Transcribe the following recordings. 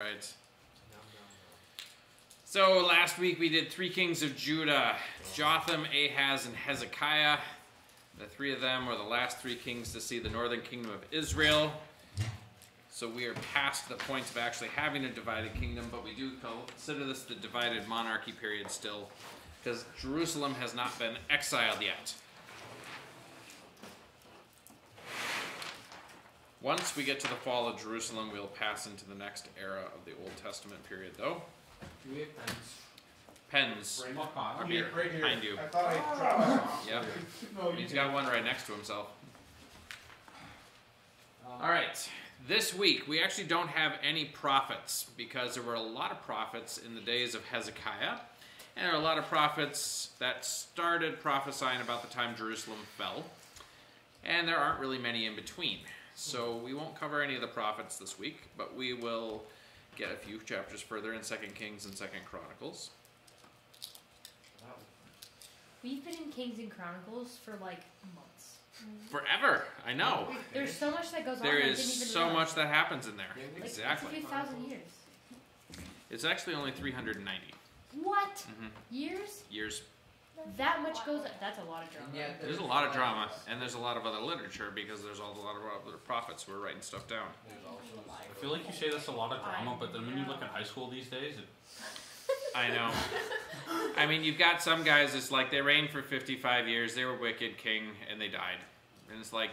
Right. So last week we did 3 kings of Judah, Jotham, Ahaz, and Hezekiah. The 3 of them were the last 3 kings to see the northern kingdom of Israel. So we are past the point of actually having a divided kingdom, but we do consider this the divided monarchy period still, because Jerusalem has not been exiled yet. Once we get to the fall of Jerusalem, we'll pass into the next era of the Old Testament period, though. Do we have pens? Pens. Right here, behind you. I thought I dropped Yep. No, He's got one right next to himself. All right. This week, we actually don't have any prophets because there were a lot of prophets in the days of Hezekiah. And there are a lot of prophets that started prophesying about the time Jerusalem fell. And there aren't really many in between. So we won't cover any of the prophets this week, but we will get a few chapters further in 2 Kings and 2 Chronicles. We've been in Kings and Chronicles for like months. Forever, I know. There's so much that goes on. There is so much that happens in there. Like, Exactly. It's a few thousand years. It's actually only 390 What? Years? years. That much goes. That's a lot of drama. Yeah, There's a lot of drama, and there's a lot of other literature because there's a lot of other prophets who are writing stuff down. I feel like you say that's a lot of drama, but then when you look at high school these days, I know. I mean, you've got some guys, it's like they reigned for 55 years, they were wicked king, and they died. And it's like,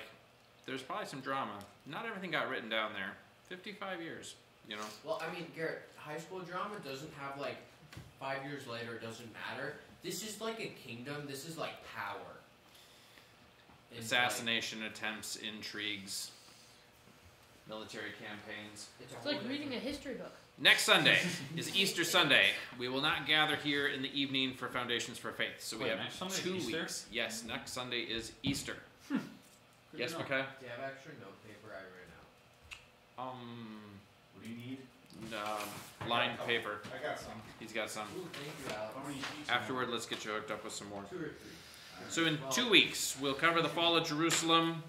there's probably some drama. Not everything got written down there. 55 years, you know? Well, I mean, Garrett, high school drama doesn't have like 5 years later, it doesn't matter. This is like a kingdom, this is like power. It's Assassination attempts, intrigues, military campaigns. It's like reading a history book. Next Sunday is Easter Sunday. We will not gather here in the evening for Foundations for Faith. So we Wait, have next Sunday is 2 Easter? weeks. Yes, next Sunday is Easter. Good Yes, to know. Mackay? Do you have extra note paper? I ran out. What do you need? Lined paper. I got some. He's got some. Ooh, thank you, Alex. How many sheets? Afterward, let's get you hooked up with some more. 2 or 3. So in 2 weeks, we'll cover the fall of Jerusalem,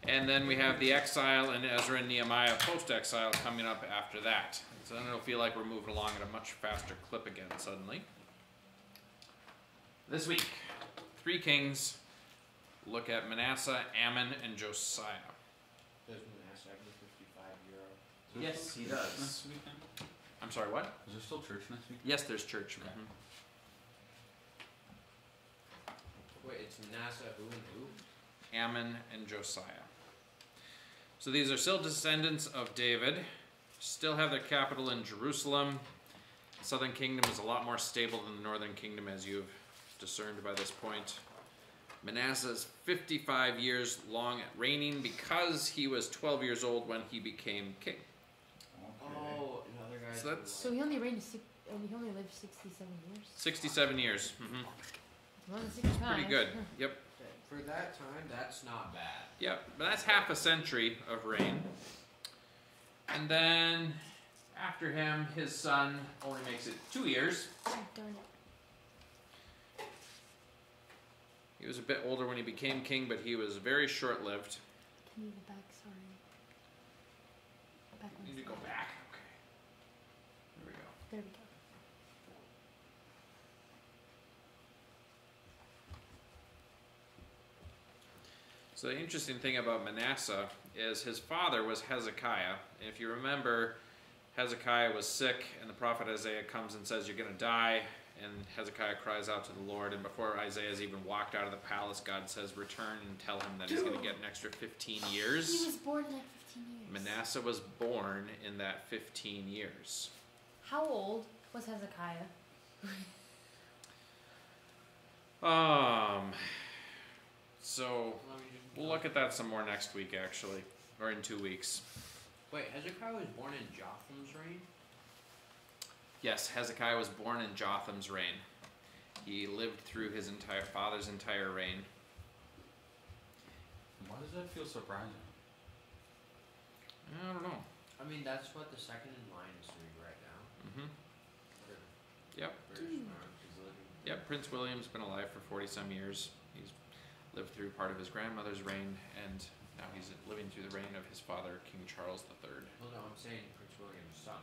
and then we have the exile and Ezra and Nehemiah post-exile coming up after that. So then it'll feel like we're moving along at a much faster clip again suddenly. This week, 3 kings. Look at Manasseh, Amon, and Josiah. Does Manasseh have a 55 euro? Yes, he does. Next week, then? I'm sorry, what? Is there still church next week? Yes, there's church. Okay. Wait, it's Manasseh who and who? Amon and Josiah. So these are still descendants of David, still have their capital in Jerusalem. The southern kingdom is a lot more stable than the northern kingdom, as you've discerned by this point. Manasseh is 55 years long at reigning because he was 12 years old when he became king. Oh, another guy. So that's- So he only reigned. He only lived 67 years. 67 years. More than 65. Pretty good. Yep. For that time, that's not bad. Yep. But that's half a century of reign. And then after him, his son only makes it 2 years. Oh, darn it. He was a bit older when he became king, but he was very short-lived. Can you go back? Sorry. Back one Need to go slide. back. Okay. There we go. There we go. So the interesting thing about Manasseh is his father was Hezekiah. And if you remember, Hezekiah was sick, and the prophet Isaiah comes and says, "You're going to die." And Hezekiah cries out to the Lord, and before Isaiah's even walked out of the palace, God says, "Return and tell him that he's going to get an extra 15 years." He was born in like 15 years. Manasseh was born in that 15 years. How old was Hezekiah? So we'll look at that some more next week, actually, or in 2 weeks. Wait, Hezekiah was born in Jotham's reign? Yes, Hezekiah was born in Jotham's reign. He lived through his father's entire reign. Why does that feel surprising? I don't know. I mean, that's what the second in line is doing right now. Yep. British monarch is living. Yep, Prince William's been alive for 40-some years. He's lived through part of his grandmother's reign, and now he's living through the reign of his father, King Charles III. Well, no, I'm saying Prince William's son.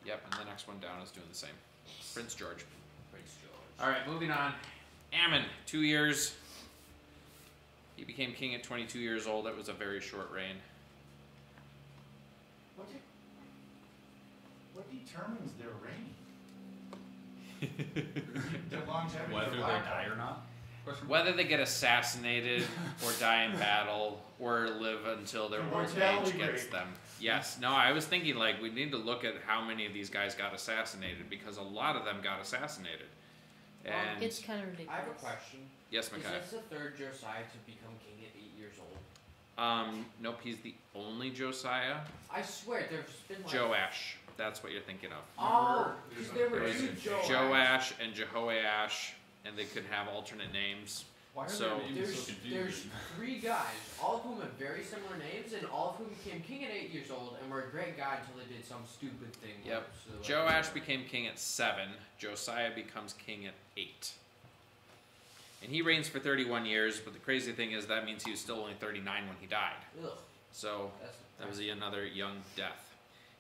Yep, and the next one down is doing the same. Prince George. Prince George. All right, moving on. Amon, 2 years. He became king at 22 years old. It was a very short reign. What determines their reign? Their longevity. Whether of they life. die or not? Whether they get assassinated or die in battle or live until their old Mortality age gets rate. them. Yes. No, I was thinking like we need to look at how many of these guys got assassinated because a lot of them got assassinated. And It's kind of I ridiculous. have a question. yes, Is Micaiah. this the third Josiah to become king at 8 years old? Nope, he's the only Josiah. I swear, there's been like... Joash. That's what you're thinking of. Oh, because there were There was two Joash. Joash and Jehoash, and they could have alternate names. Why are So- their names so There's confusing? 3 guys, all of whom have very similar names, and all of whom became king at 8 years old, and were a great guy until they did some stupid thing. Yep. So, Joash became king at 7. Josiah becomes king at 8. And he reigns for 31 years, but the crazy thing is that means he was still only 39 when he died. Ugh, So that's that was another young death.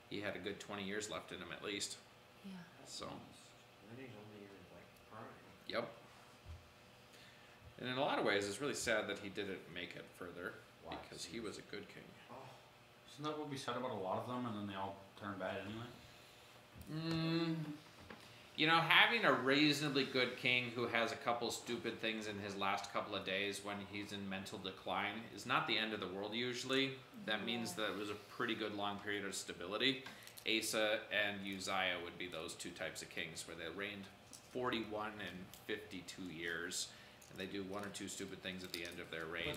He had a good 20 years left in him at least. Yeah. So, Then he's only in his, like, prime. yep. And in a lot of ways, it's really sad that he didn't make it further Wow. because he was a good king. Oh, Isn't that what we said about a lot of them, and then they all turn bad anyway? You know, having a reasonably good king who has a couple stupid things in his last couple of days when he's in mental decline is not the end of the world usually. That means that it was a pretty good long period of stability. Asa and Uzziah would be those two types of kings where they reigned 41 and 52 years. And they do 1 or 2 stupid things at the end of their reign.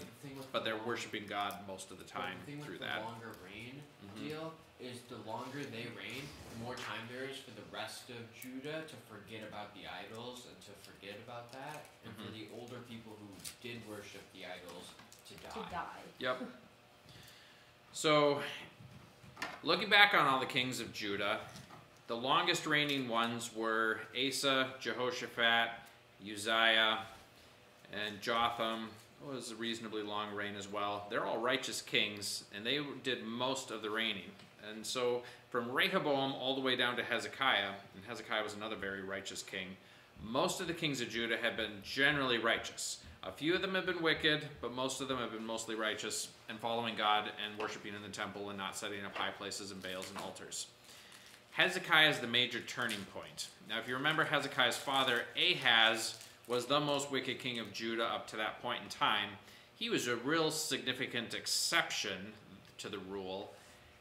But they're worshiping God most of the time the thing through with that. the longer reign Mhm. deal is the longer they reign, the more time there is for the rest of Judah to forget about the idols and to forget about that, and for Mhm. the older people who did worship the idols to die. To die. Yep. So, looking back on all the kings of Judah, the longest reigning ones were Asa, Jehoshaphat, Uzziah, and Jotham. It was a reasonably long reign as well. They're all righteous kings, and they did most of the reigning. And so, from Rehoboam all the way down to Hezekiah, and Hezekiah was another very righteous king, most of the kings of Judah have been generally righteous. A few of them have been wicked, but most of them have been mostly righteous and following God and worshiping in the temple and not setting up high places and Baals and altars. Hezekiah is the major turning point. Now, if you remember, Hezekiah's father, Ahaz, was the most wicked king of Judah up to that point in time. He was a real significant exception to the rule,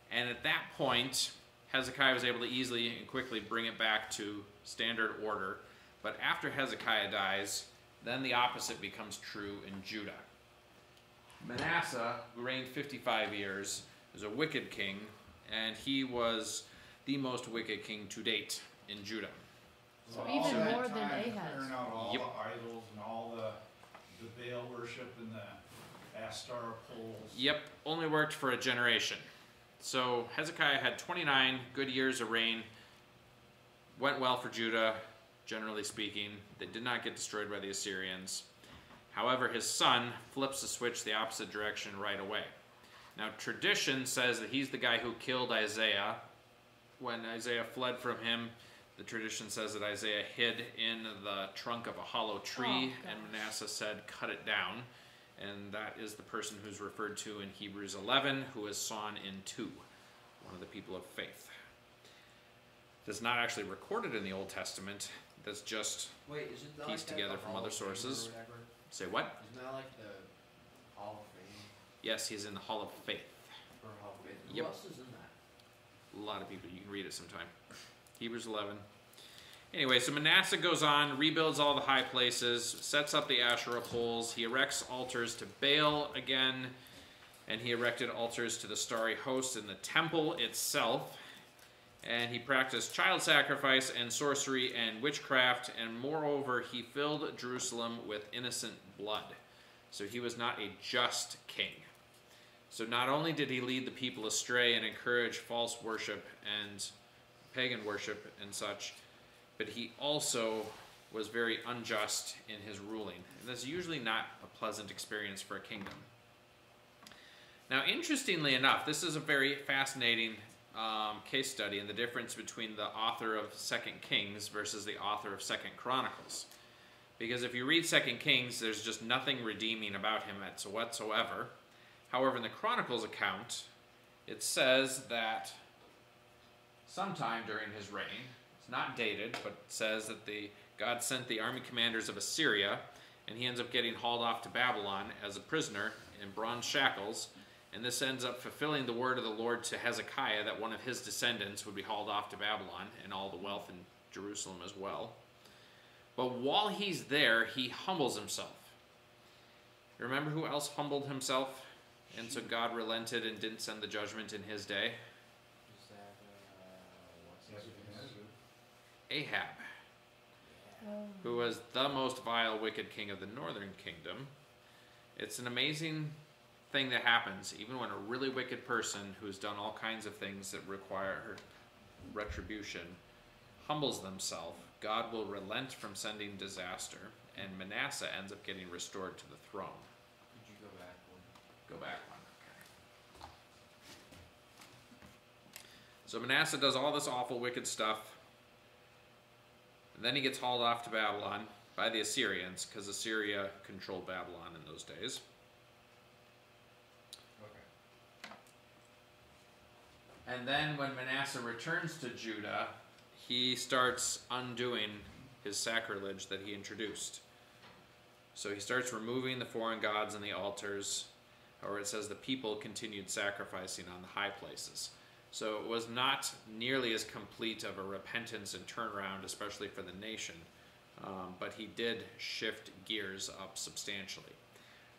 and at that point, Hezekiah was able to easily and quickly bring it back to standard order. But after Hezekiah dies, then the opposite becomes true in Judah. Manasseh, who reigned 55 years, was a wicked king, and he was the most wicked king to date in Judah. So All even that more than time Ahaz. clearing out all Yep. the idols and all the Baal worship and the Astar poles. Yep, only worked for a generation. So Hezekiah had 29 good years of reign. Went well for Judah, generally speaking. They did not get destroyed by the Assyrians. However, his son flips the switch the opposite direction right away. Now, tradition says that he's the guy who killed Isaiah. When Isaiah fled from him, the tradition says that Isaiah hid in the trunk of a hollow tree, Oh, and gosh. Manasseh said, cut it down. And that is the person who's referred to in Hebrews 11, who is sawn in two, one of the people of faith. That's not actually recorded in the Old Testament. That's just, Wait, isn't that Pieced like together the from Hall other of Fame or sources. whatever? say what? Isn't that like the Hall of Fame Yes, he's in the Hall of Faith. or Hall of Fame? Yep. Who else is in that? A lot of people, you can read it sometime. Hebrews 11. Anyway, so Manasseh goes on, rebuilds all the high places, sets up the Asherah poles, he erects altars to Baal again, and he erected altars to the starry host in the temple itself. And he practiced child sacrifice and sorcery and witchcraft, and moreover, he filled Jerusalem with innocent blood. So he was not a just king. So not only did he lead the people astray and encourage false worship and pagan worship and such, but he also was very unjust in his ruling. And that's usually not a pleasant experience for a kingdom. Now, interestingly enough, this is a very fascinating case study in the difference between the author of 2 Kings versus the author of 2 Chronicles. Because if you read 2 Kings, there's just nothing redeeming about him whatsoever. However, in the Chronicles account, it says that sometime during his reign, it's not dated, but it says that God sent the army commanders of Assyria, and he ends up getting hauled off to Babylon as a prisoner in bronze shackles. And this ends up fulfilling the word of the Lord to Hezekiah that one of his descendants would be hauled off to Babylon and all the wealth in Jerusalem as well. But while he's there, he humbles himself. Remember who else humbled himself? And so God relented and didn't send the judgment in his day? Is that, what's his name? Ahab, Oh. who was the most vile, wicked king of the northern kingdom. It's an amazing thing that happens, even when a really wicked person who's done all kinds of things that require retribution humbles themselves, God will relent from sending disaster, and Manasseh ends up getting restored to the throne. Could you go back one? Go back one. Okay. So Manasseh does all this awful, wicked stuff. And then he gets hauled off to Babylon by the Assyrians, because Assyria controlled Babylon in those days. Okay. And then when Manasseh returns to Judah, he starts undoing his sacrilege that he introduced. So he starts removing the foreign gods and the altars, or it says the people continued sacrificing on the high places. So it was not nearly as complete of a repentance and turnaround, especially for the nation, but he did shift gears up substantially.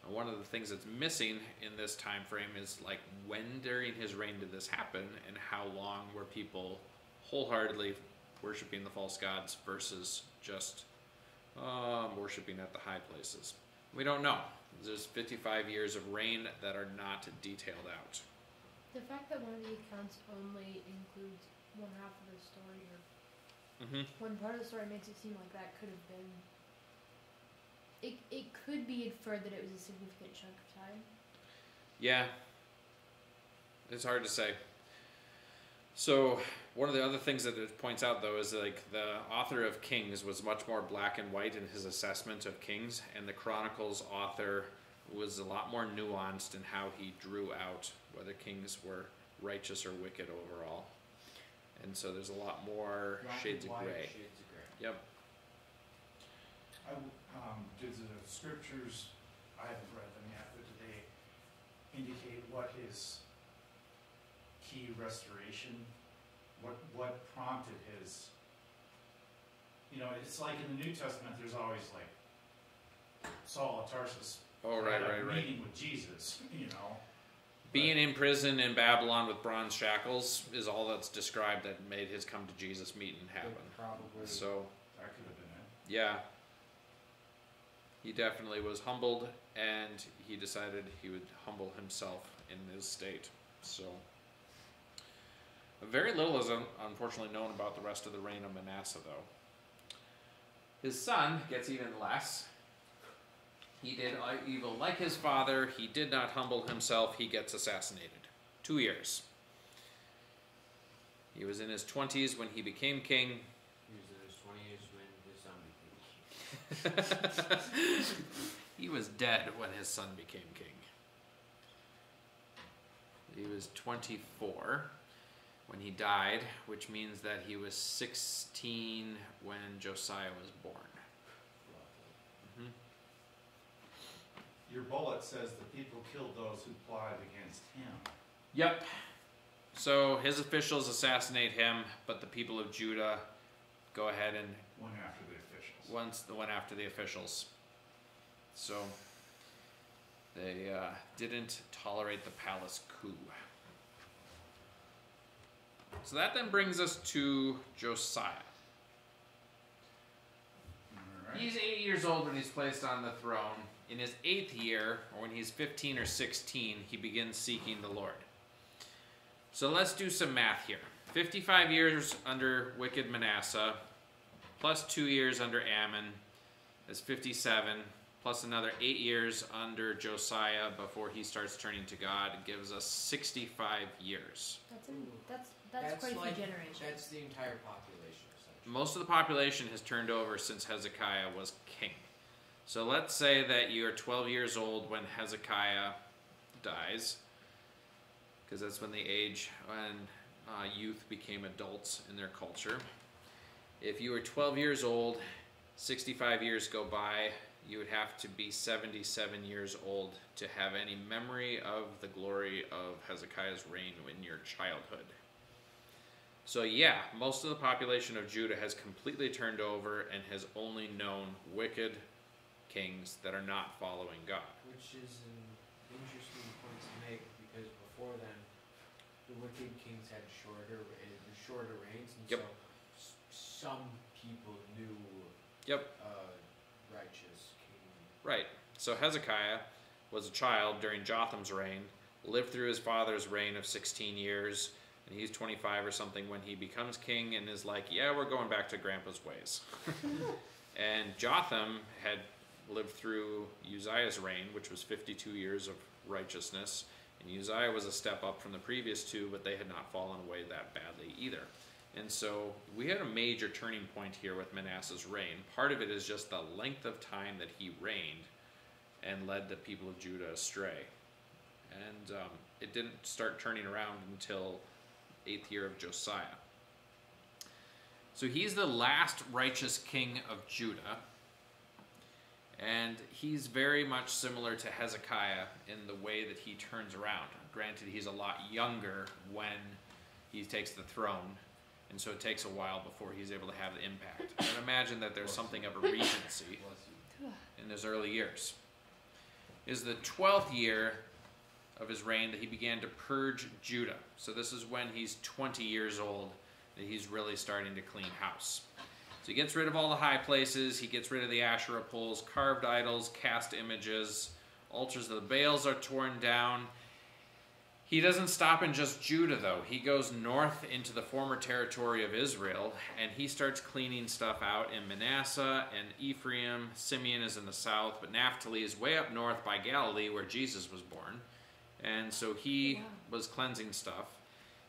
And one of the things that's missing in this time frame is like when during his reign did this happen, and how long were people wholeheartedly worshiping the false gods versus just worshiping at the high places. We don't know. There's 55 years of reign that are not detailed out. The fact that one of the accounts only includes one half of the story, or one part of the story, makes it seem like that could have been. It could be inferred that it was a significant chunk of time. Yeah. It's hard to say. So one of the other things that it points out, though, is like the author of Kings was much more black and white in his assessment of kings, and the Chronicles author was a lot more nuanced in how he drew out whether kings were righteous or wicked overall. And so there's a lot more Black shades and of white, gray. Shades of gray. Yep. Did the scriptures, I haven't read them yet, but did they indicate what his key restoration, what prompted his, it's like in the New Testament there's always like Saul of Tarsus Oh, had right. a meeting with Jesus, Being in prison in Babylon with bronze shackles is all that's described that made his come to Jesus meeting happen. Probably. So, That could have been it. yeah. He definitely was humbled, and he decided he would humble himself in his state. So, very little is unfortunately known about the rest of the reign of Manasseh, though. His son gets even less. He did evil like his father. He did not humble himself. He gets assassinated. 2 years. He was in his 20s when he became king. He was in his 20s when his son became king. He was dead when his son became king. He was 24 when he died, which means that he was 16 when Josiah was born. Your bullet says the people killed those who plotted against him. Yep. So his officials assassinate him, but the people of Judah go ahead and Went after the officials. went after the officials. So they didn't tolerate the palace coup. So that then brings us to Josiah. All right. He's 8 years old when he's placed on the throne. In his 8th year, or when he's 15 or 16, he begins seeking the Lord. So let's do some math here. 55 years under wicked Manasseh, plus 2 years under Amon, is 57, plus another 8 years under Josiah before he starts turning to God, gives us 65 years. That's quite a like, few generations. That's the entire population, essentially. Most of the population has turned over since Hezekiah was king. So let's say that you're 12 years old when Hezekiah dies, because that's when the age when youth became adults in their culture. If you were 12 years old, 65 years go by, you would have to be 77 years old to have any memory of the glory of Hezekiah's reign in your childhood. So yeah, most of the population of Judah has completely turned over and has only known wicked kings that are not following God. Which is an interesting point to make, because before then, the wicked kings had shorter reigns, and Yep. so some people knew Yep. righteous king. Right. So Hezekiah was a child during Jotham's reign, lived through his father's reign of 16 years, and he's 25 or something when he becomes king and is like, yeah, we're going back to Grandpa's ways. And Jotham had lived through Uzziah's reign, which was 52 years of righteousness, and Uzziah was a step up from the previous two, but they had not fallen away that badly either. And so we had a major turning point here with Manasseh's reign. Part of it is just the length of time that he reigned and led the people of Judah astray. And it didn't start turning around until 8th year of Josiah. So he's the last righteous king of Judah. And he's very much similar to Hezekiah in the way that he turns around. Granted, he's a lot younger when he takes the throne, and so it takes a while before he's able to have the impact. And imagine that there's something of a regency in his early years. It is the 12th year of his reign that he began to purge Judah. So this is when he's 20 years old that he's really starting to clean house. So he gets rid of all the high places, he gets rid of the Asherah poles, carved idols, cast images, altars of the Baals are torn down. He doesn't stop in just Judah, though. He goes north into the former territory of Israel, and he starts cleaning stuff out in Manasseh and Ephraim. Simeon is in the south, but Naphtali is way up north by Galilee, where Jesus was born. And so he was cleansing stuff.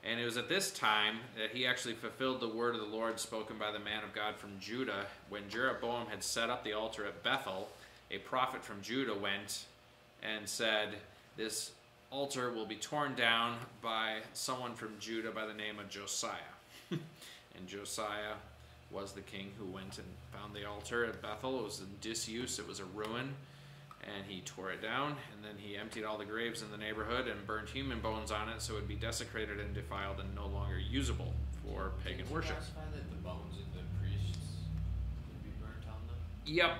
And it was at this time that he actually fulfilled the word of the Lord spoken by the man of God from Judah. When Jeroboam had set up the altar at Bethel, a prophet from Judah went and said, this altar will be torn down by someone from Judah by the name of Josiah. And Josiah was the king who went and found the altar at Bethel. It was in disuse, it was a ruin, and he tore it down, and then he emptied all the graves in the neighborhood and burned human bones on it so it would be desecrated and defiled and no longer usable for pagan worship. Did you specify that the bones of the priests would be burnt on them? Yep.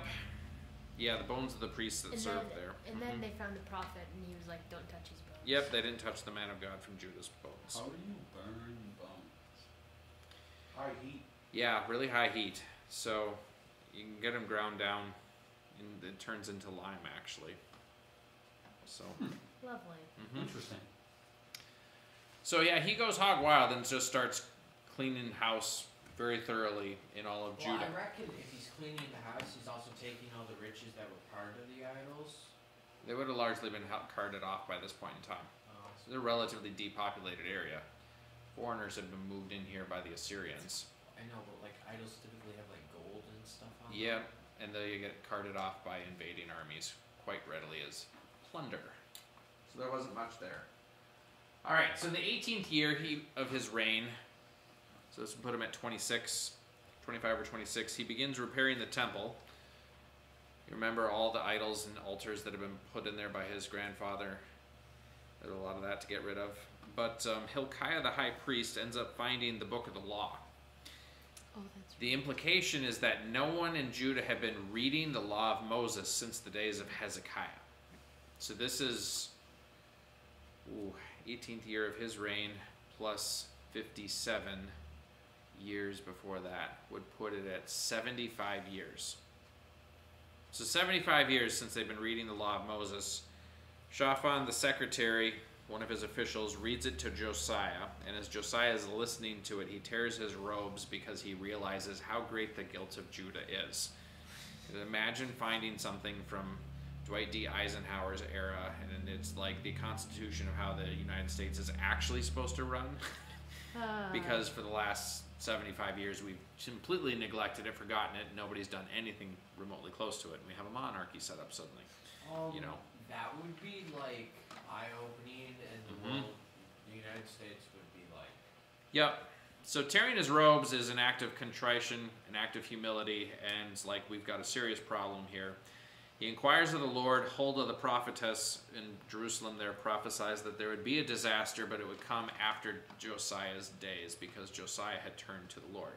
Yeah, the bones of the priests that served there. And then they found the prophet, and he was like, don't touch his bones. Yep, they didn't touch the man of God from Judah's bones. How do you burn bones? High heat. Yeah, really high heat. So you can get them ground down, and it turns into lime, actually. So. Lovely. Interesting. So yeah, he goes hog wild and just starts cleaning house very thoroughly in all of Judah. I reckon if he's cleaning the house, he's also taking all the riches that were part of the idols. They would have largely been carted off by this point in time. So they're a relatively depopulated area. Foreigners had been moved in here by the Assyrians. I know, but like idols typically have like gold and stuff on them. Yep, and they get carted off by invading armies quite readily as plunder. So there wasn't much there. All right, so in the 18th year of his reign, so this will put him at 25 or 26, he begins repairing the temple. You remember all the idols and altars that have been put in there by his grandfather. There's a lot of that to get rid of. But Hilkiah the high priest ends up finding the book of the law. Oh, that's The implication is that no one in Judah had been reading the law of Moses since the days of Hezekiah. So this is 18th year of his reign plus 57 years before that would put it at 75 years. So 75 years since they've been reading the law of Moses. Shaphan, the secretary, one of his officials, reads it to Josiah, and as Josiah is listening to it, he tears his robes because he realizes how great the guilt of Judah is. Imagine finding something from Dwight D. Eisenhower's era, and it's like the Constitution of how the United States is actually supposed to run. Because for the last 75 years, we've completely neglected it, forgotten it. Nobody's done anything remotely close to it. And we have a monarchy set up suddenly. You know. That would be like eye-opening, and the world, the United States would be like. Yep. So tearing his robes is an act of contrition, an act of humility, and it's like we've got a serious problem here. He inquires of the Lord. Huldah the prophetess in Jerusalem there prophesies that there would be a disaster, but it would come after Josiah's days, because Josiah had turned to the Lord.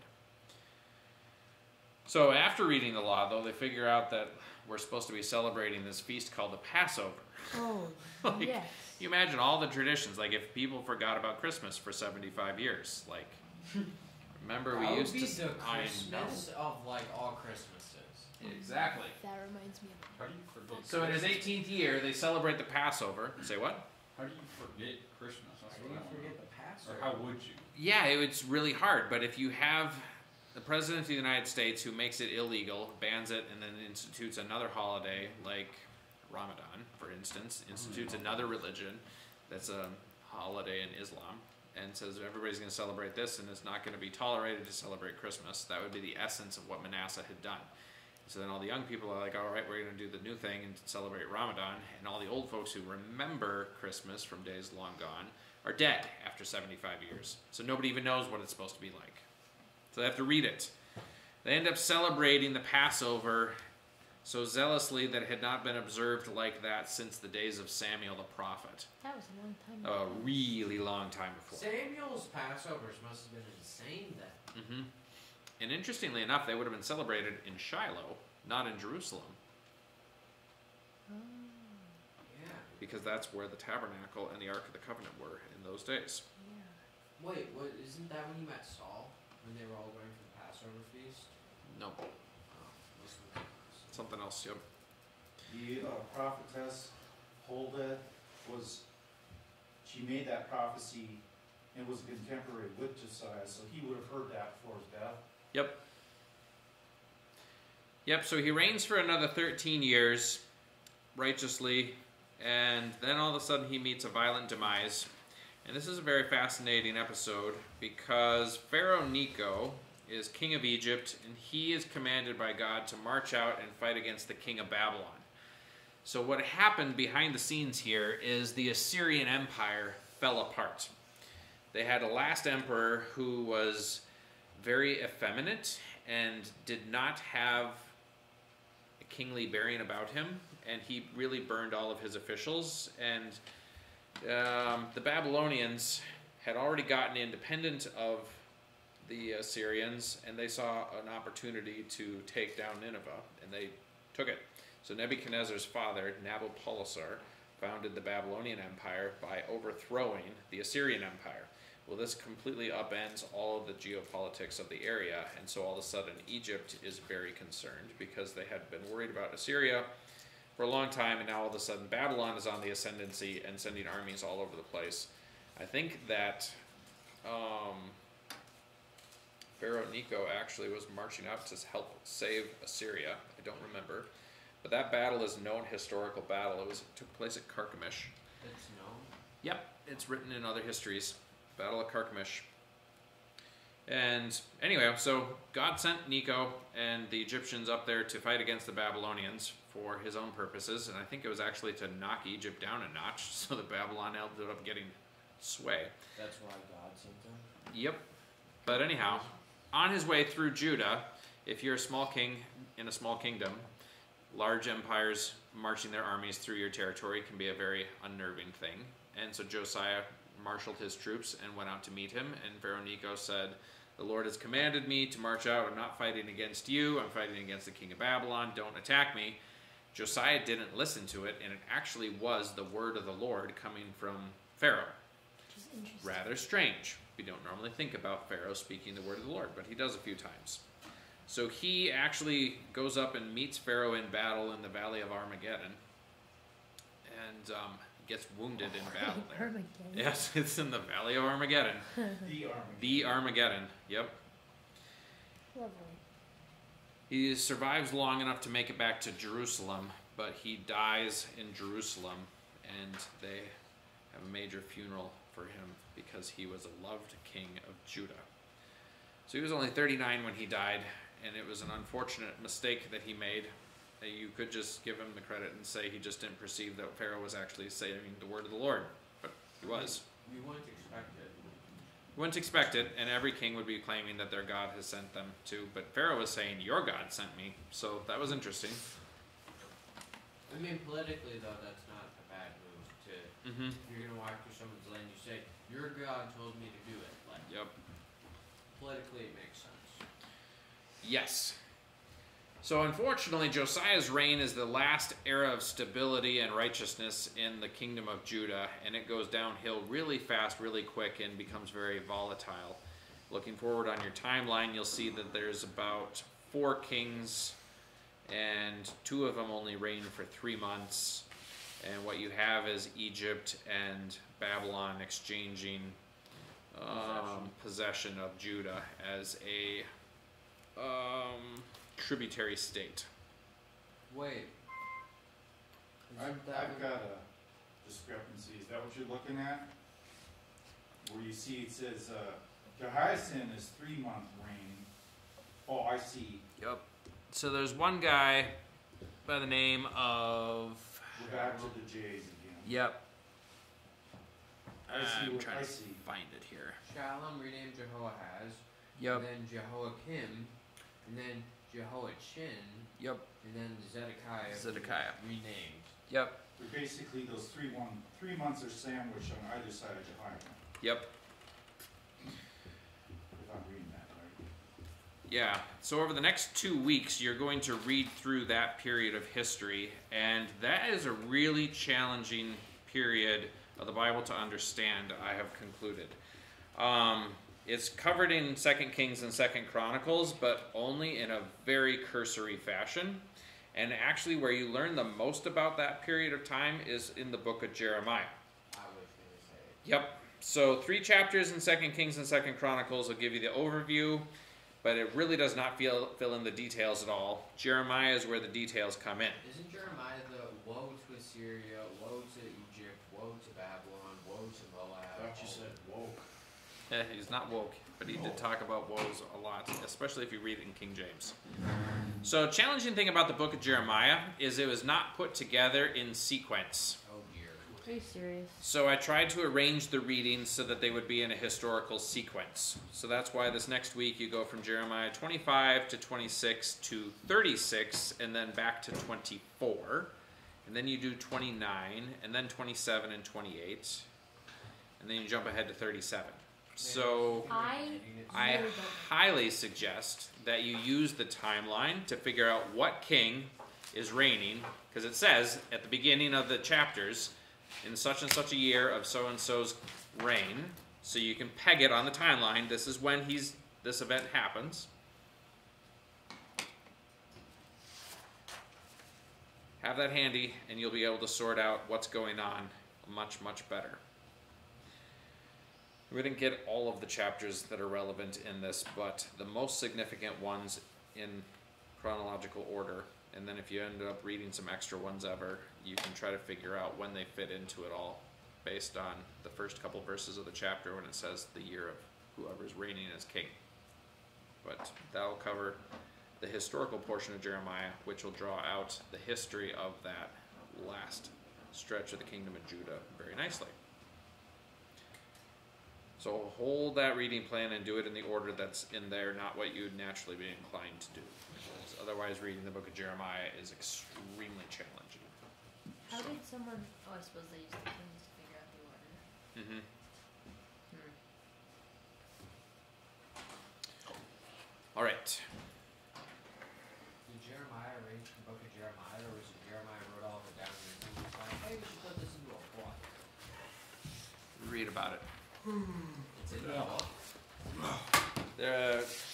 So after reading the law, though, they figure out that we're supposed to be celebrating this feast called the Passover. Oh, Like, yes. you imagine all the traditions, like if people forgot about Christmas for 75 years, like, remember we That used would be to... the I know. Christmas of like all Christmases. Exactly. That reminds me of. How do you forget? So in his 18th year, they celebrate the Passover. Say what? How do you forget Christmas? That's How do what you I wanna forget know. the Passover? Or how would you? Yeah, it's really hard, but if you have the President of the United States who makes it illegal, bans it, and then institutes another holiday, like Ramadan, for instance, institutes another religion that's a holiday in Islam, and says everybody's going to celebrate this, and it's not going to be tolerated to celebrate Christmas, that would be the essence of what Manasseh had done. So then all the young people are like, all right, we're going to do the new thing and celebrate Ramadan, and all the old folks who remember Christmas from days long gone are dead after 75 years. So nobody even knows what it's supposed to be like. So they have to read it. They end up celebrating the Passover so zealously that it had not been observed like that since the days of Samuel the prophet. That was a long time ago. A really long time before. Samuel's Passovers must have been insane then. And interestingly enough, they would have been celebrated in Shiloh, not in Jerusalem, Yeah. because that's where the tabernacle and the Ark of the Covenant were in those days. Yeah. Wait, what? Isn't that when you met Saul? When they were all going for the Passover feast? No, Oh, must have been. something else, yep. The prophetess Huldah she made that prophecy and was contemporary with Josiah, so he would have heard that before his death. Yep, so he reigns for another 13 years righteously, and then all of a sudden he meets a violent demise. And this is a very fascinating episode because Pharaoh Necho is king of Egypt, and he is commanded by God to march out and fight against the king of Babylon. So what happened behind the scenes here is the Assyrian Empire fell apart. They had a last emperor who was very effeminate and did not have a kingly bearing about him, and he really burned all of his officials. And the Babylonians had already gotten independent of the Assyrians, and they saw an opportunity to take down Nineveh, and they took it. So Nebuchadnezzar's father, Nabopolassar, founded the Babylonian Empire by overthrowing the Assyrian Empire. Well, this completely upends all of the geopolitics of the area, and so all of a sudden Egypt is very concerned because they had been worried about Assyria for a long time, and now all of a sudden Babylon is on the ascendancy and sending armies all over the place. I think that Pharaoh Necho actually was marching out to help save Assyria. I don't remember. But that battle is a known historical battle. It took place at Carchemish. It's known. Yep, it's written in other histories. Battle of Carchemish. And anyway, so God sent Necho and the Egyptians up there to fight against the Babylonians for his own purposes, and I think it was actually to knock Egypt down a notch so that Babylon ended up getting sway. That's why God sent them. Yep. But anyhow, on his way through Judah, if you're a small king in a small kingdom, large empires marching their armies through your territory can be a very unnerving thing. And so Josiah marshaled his troops and went out to meet him, and Pharaoh Necho said, "The Lord has commanded me to march out. I'm not fighting against you. I'm fighting against the king of Babylon. Don't attack me." Josiah didn't listen to it, and it actually was the word of the Lord coming from Pharaoh. Which is interesting. Rather strange. We don't normally think about Pharaoh speaking the word of the Lord, but he does a few times. So he actually goes up and meets Pharaoh in battle in the Valley of Armageddon, and gets wounded in battle there. Armageddon. Yes, it's in the Valley of Armageddon. The Armageddon. The Armageddon, yep. Lovely. He survives long enough to make it back to Jerusalem, but he dies in Jerusalem, and they have a major funeral for him because he was a loved king of Judah. So he was only 39 when he died, and it was an unfortunate mistake that he made. You could just give him the credit and say he just didn't perceive that Pharaoh was actually saying the word of the Lord, but he was. We wouldn't expect it. Wouldn't expect it, and every king would be claiming that their God has sent them too, but Pharaoh was saying, your God sent me, so that was interesting. I mean, politically, though, that's not a bad move to... If you're going to walk through someone's land, you say, your God told me to do it. Like, Yep. Politically, it makes sense. Yes. So unfortunately, Josiah's reign is the last era of stability and righteousness in the kingdom of Judah, and it goes downhill really fast, really quick, and becomes very volatile. Looking forward on your timeline, you'll see that there's about 4 kings, and 2 of them only reign for 3 months. And what you have is Egypt and Babylon exchanging possession of Judah as a tributary state. Wait. I've got a discrepancy. Is that what you're looking at? Where you see it says Jehoiachin is 3-month reign. Oh, I see. Yep. So there's one guy by the name of... We're back to the J's again. Yep. I see I'm what trying I to see. find it here. Shalom renamed Jehoahaz. Yep. And then Jehoiakim. And then Jehoiachin. Yep. And then Zedekiah. Renamed. Yep. They're basically those 3 months are sandwiched on either side of Jehoiakim. Yep. If I'm reading that right. Yeah. So over the next 2 weeks, you're going to read through that period of history, and that is a really challenging period of the Bible to understand, I have concluded. It's covered in 2 Kings and 2 Chronicles, but only in a very cursory fashion. And actually where you learn the most about that period of time is in the book of Jeremiah. I was going to say. Yep. So 3 chapters in 2 Kings and 2 Chronicles will give you the overview, but it really does not fill in the details at all. Jeremiah is where the details come in. Isn't Jeremiah the woe to Assyria, woe to Egypt, woe to Babylon, woe to Moab? I thought you said woke. He's not woke, but he did talk about woes a lot, especially if you read it in King James. So challenging thing about the book of Jeremiah is it was not put together in sequence. Oh dear. Are you serious? So I tried to arrange the readings so that they would be in a historical sequence. So that's why this next week you go from Jeremiah 25 to 26 to 36 and then back to 24. And then you do 29 and then 27 and 28. And then you jump ahead to 37. So I really don't. highly suggest that you use the timeline to figure out what king is reigning, because it says at the beginning of the chapters, in such and such a year of so-and-so's reign, so you can peg it on the timeline. This is when this event happens. Have that handy, and you'll be able to sort out what's going on much, much better. We didn't get all of the chapters that are relevant in this, but the most significant ones in chronological order. And then if you end up reading some extra ones ever, you can try to figure out when they fit into it all based on the first couple verses of the chapter when it says the year of whoever's reigning as king. But that'll cover the historical portion of Jeremiah, which will draw out the history of that last stretch of the kingdom of Judah very nicely. So hold that reading plan and do it in the order that's in there, not what you'd naturally be inclined to do. Because otherwise reading the book of Jeremiah is extremely challenging. How did someone... Oh, I suppose they used the kings to figure out the order. All right. Did Jeremiah arrange the book of Jeremiah, or was it Jeremiah wrote all of it down and he was like, hey, we should put this into a book? Read about it. It's in the book.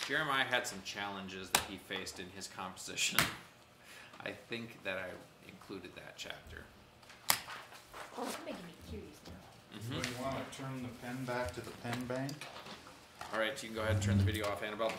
Jeremiah had some challenges that he faced in his composition. I think that I included that chapter. Oh, it's making me curious now. So you want to turn the pen back to the pen bank? All right, you can go ahead and turn the video off, Annabelle.